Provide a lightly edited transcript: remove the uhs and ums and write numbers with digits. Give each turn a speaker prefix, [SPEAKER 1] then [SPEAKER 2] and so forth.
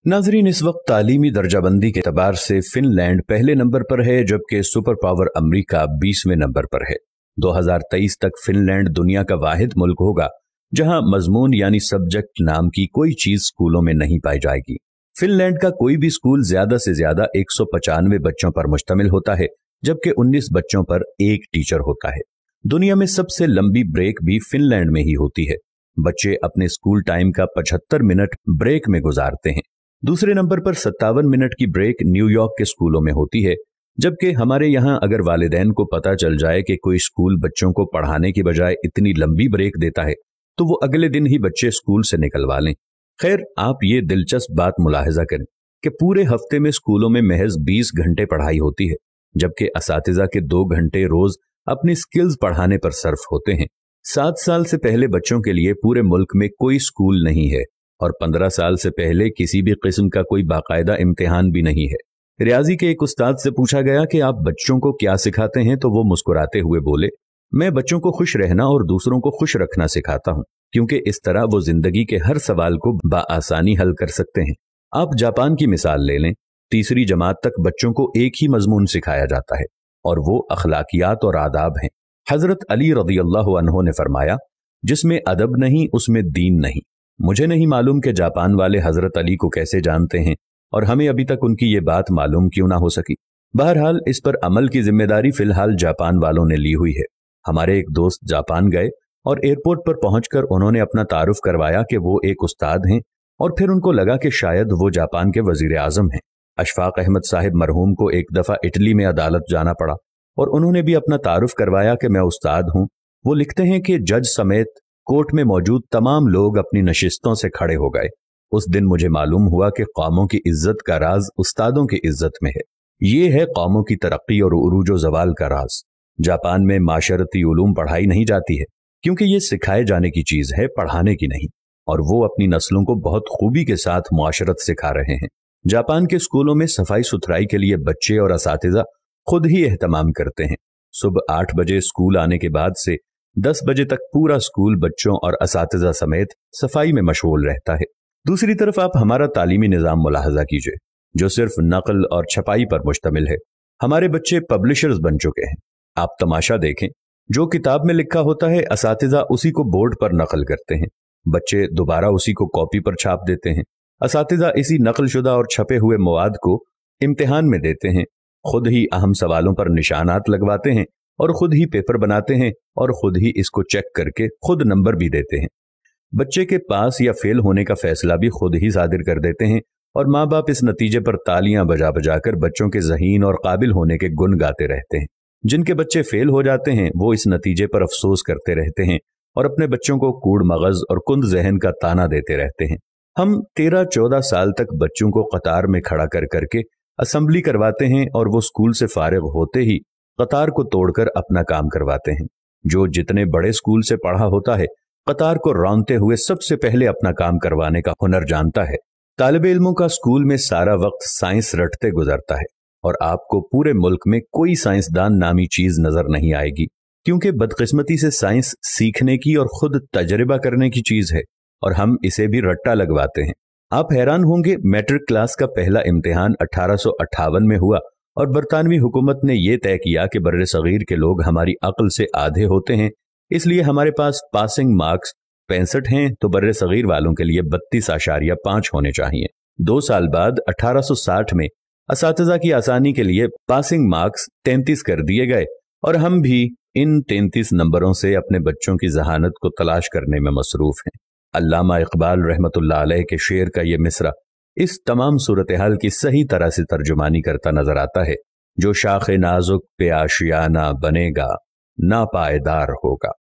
[SPEAKER 1] नाजरीन, इस वक्त तालीमी दर्जाबंदी के एतबार से फिनलैंड पहले नंबर पर है, जबकि सुपर पावर अमरीका 20वें नंबर पर है। 2023 तक फिनलैंड दुनिया का वाहिद मुल्क होगा जहां मजमून यानी सब्जेक्ट नाम की कोई चीज स्कूलों में नहीं पाई जाएगी। फिनलैंड का कोई भी स्कूल ज्यादा से ज्यादा 195 बच्चों पर मुश्तमिल होता है, जबकि 19 बच्चों पर एक टीचर होता है। दुनिया में सबसे लंबी ब्रेक भी फिनलैंड में ही होती है। बच्चे अपने स्कूल टाइम का 75 मिनट ब्रेक में गुजारते हैं। दूसरे नंबर पर 57 मिनट की ब्रेक न्यूयॉर्क के स्कूलों में होती है, जबकि हमारे यहाँ अगर वालिदैन को पता चल जाए कि कोई स्कूल बच्चों को पढ़ाने की बजाय इतनी लंबी ब्रेक देता है तो वो अगले दिन ही बच्चे स्कूल से निकलवा लें। खैर, आप ये दिलचस्प बात मुलाहिजा करें कि पूरे हफ्ते में स्कूलों में महज 20 घंटे पढ़ाई होती है, जबकि असातिज़ा के 2 घंटे रोज अपनी स्किल्स पढ़ाने पर सर्फ होते हैं। 7 साल से पहले बच्चों के लिए पूरे मुल्क में कोई स्कूल नहीं है और 15 साल से पहले किसी भी किस्म का कोई बाकायदा इम्तिहान भी नहीं है। रियाजी के एक उस्ताद से पूछा गया कि आप बच्चों को क्या सिखाते हैं, तो वो मुस्कुराते हुए बोले, मैं बच्चों को खुश रहना और दूसरों को खुश रखना सिखाता हूँ, क्योंकि इस तरह वो जिंदगी के हर सवाल को बाआसानी हल कर सकते हैं। आप जापान की मिसाल ले लें। 3री जमात तक बच्चों को एक ही मजमून सिखाया जाता है और वो अखलाकियात और आदाब हैं। हजरत अली रज़ियल्लाहु अन्हु ने फरमाया, जिसमें अदब नहीं उसमें दीन नहीं। मुझे नहीं मालूम कि जापान वाले हजरत अली को कैसे जानते हैं और हमें अभी तक उनकी ये बात मालूम क्यों ना हो सकी। बहरहाल, इस पर अमल की जिम्मेदारी फिलहाल जापान वालों ने ली हुई है। हमारे एक दोस्त जापान गए और एयरपोर्ट पर पहुंचकर उन्होंने अपना तारुफ करवाया कि वो एक उस्ताद हैं, और फिर उनको लगा कि शायद वो जापान के वजीर आजम हैं। अशफाक अहमद साहिब मरहूम को एक दफा इटली में अदालत जाना पड़ा और उन्होंने भी अपना तारुफ करवाया कि मैं उस्ताद हूं। वो लिखते हैं कि जज समेत कोर्ट में मौजूद तमाम लोग अपनी नशिस्तों से खड़े हो गए। उस दिन मुझे मालूम हुआ कि कौमों की इज्जत का राज उस्तादों की इज्जत में है। ये है कौमों की तरक्की और उरूजो जवाल का राज। जापान में माशरती उलूम पढ़ाई नहीं जाती है, क्योंकि ये सिखाए जाने की चीज है, पढ़ाने की नहीं, और वो अपनी नस्लों को बहुत खूबी के साथ मुआशरत सिखा रहे हैं। जापान के स्कूलों में सफाई सुथराई के लिए बच्चे और असातिज़ा खुद ही एहतमाम करते हैं। सुबह 8 बजे स्कूल आने के बाद से 10 बजे तक पूरा स्कूल बच्चों और असातिज़ा समेत सफाई में मशगूल रहता है। दूसरी तरफ आप हमारा तालीमी निज़ाम मुलाहजा कीजिए, जो सिर्फ नकल और छपाई पर मुश्तमिल है। हमारे बच्चे पब्लिशर्स बन चुके हैं। आप तमाशा देखें, जो किताब में लिखा होता है असातिज़ा उसी को बोर्ड पर नकल करते हैं, बच्चे दोबारा उसी को कॉपी पर छाप देते हैं। असातिज़ा इसी नकलशुदा और छपे हुए मवाद को इम्तिहान में देते हैं, खुद ही अहम सवालों पर निशानात लगवाते हैं और खुद ही पेपर बनाते हैं और खुद ही इसको चेक करके खुद नंबर भी देते हैं। बच्चे के पास या फेल होने का फैसला भी खुद ही सादिर कर देते हैं और माँ बाप इस नतीजे पर तालियां बजा बजा कर बच्चों के ज़हीन और काबिल होने के गुण गाते रहते हैं। जिनके बच्चे फेल हो जाते हैं वो इस नतीजे पर अफसोस करते रहते हैं और अपने बच्चों को कूड़ मगज और कुंद जहन का ताना देते रहते हैं। हम 13-14 साल तक बच्चों को कतार में खड़ा कर करके असेंबली करवाते हैं और वो स्कूल से फारिग होते ही कतार को तोड़कर अपना काम करवाते हैं। जो जितने बड़े स्कूल से पढ़ा होता है, कतार को रौंदते हुए सबसे पहले अपना काम करवाने का हुनर जानता है। तालिब इल्मों का स्कूल में सारा वक्त साइंस रटते गुजरता है और आपको पूरे मुल्क में कोई साइंसदान नामी चीज नजर नहीं आएगी, क्योंकि बदकिस्मती से साइंस सीखने की और खुद तजर्बा करने की चीज है और हम इसे भी रट्टा लगवाते हैं। आप हैरान होंगे, मैट्रिक क्लास का पहला इम्तिहान 1858 में हुआ और बरतानवी हुकूमत ने यह तय किया कि बर्रे सगीर के लोग हमारी अक्ल से आधे होते हैं, इसलिए हमारे पास पासिंग मार्क्स 65 हैं तो बर्रे सगीर वालों के लिए 32.5 होने चाहिए। 2 साल बाद 1860 में असातिज़ा की आसानी के लिए पासिंग मार्क्स 33 कर दिए गए और हम भी इन 33 नंबरों से अपने बच्चों की जहानत को तलाश करने में मसरूफ हैं। अल्लामा इकबाल रहमतुल्लाह अलैह के शेर का ये मिसरा इस तमाम सूरत हाल की सही तरह से तर्जुमानी करता नजर आता है। जो शाखे नाजुक पे आशियाना बनेगा, ना पायदार होगा।